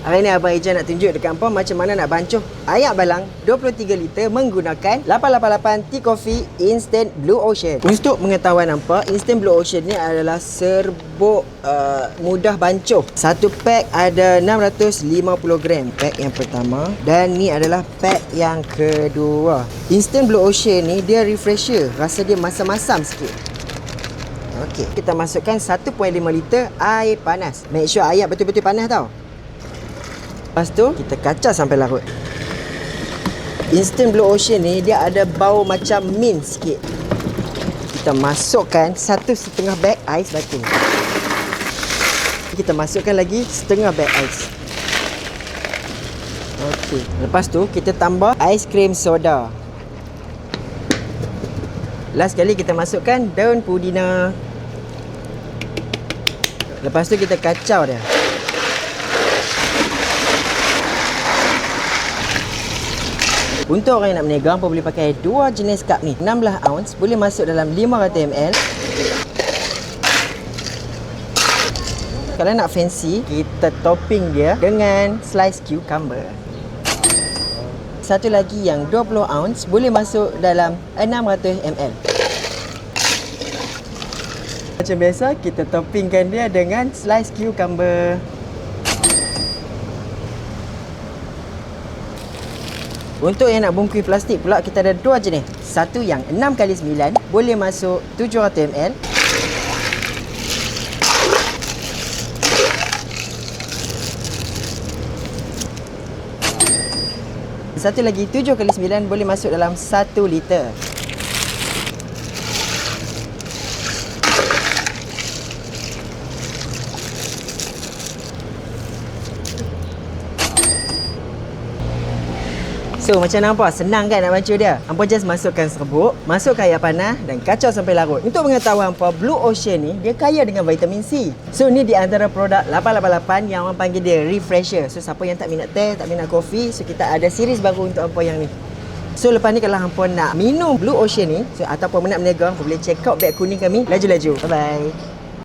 Hari ni Abang Ijaz nak tunjuk dekat hampa macam mana nak bancuh air balang 23 liter menggunakan 888 Tea Coffee Instant Blue Ocean. Untuk pengetahuan hampa, Instant Blue Ocean ni adalah serbuk mudah bancuh. Satu pack ada 650 gram. Pack yang pertama dan ni adalah pack yang kedua. Instant Blue Ocean ni dia refresher, rasa dia masam-masam sikit. Okey, kita masukkan 1.5 liter air panas. Make sure air betul-betul panas tau. Lepas tu kita kacau sampai larut. Instant Blue Ocean ni dia ada bau macam mint sikit. Kita masukkan 1.5 beg ais batu. Kita masukkan lagi setengah beg ais. Okey, lepas tu kita tambah ais krim soda. Last kali kita masukkan daun pudina. Lepas tu kita kacau dia. Untuk orang yang nak berniaga, hampa boleh pakai dua jenis cup ni. 16 ounce boleh masuk dalam 500 ml. Kalau nak fancy, kita topping dia dengan slice cucumber. Satu lagi yang 20 ounce boleh masuk dalam 600 ml. Macam biasa, kita toppingkan dia dengan slice cucumber. Untuk yang nak bungkus plastik pula, kita ada dua jenis. Satu yang 6x9 boleh masuk 700 ml. Satu lagi 7x9 boleh masuk dalam 1 liter. So macam nampak, senang kan nak bancuh dia? Hampa just masukkan serbuk, masukkan air panas dan kacau sampai larut. Untuk pengetahuan hampa, Blue Ocean ni dia kaya dengan vitamin C. So ni di antara produk 888 yang orang panggil dia refresher. So siapa yang tak minat teh, tak minat kopi, so kita ada series baru untuk hampa yang ni. So lepas ni kalau hampa nak minum Blue Ocean ni, so ataupun nak berniaga, hampa boleh check out beg kuning kami. Laju-laju. Bye bye.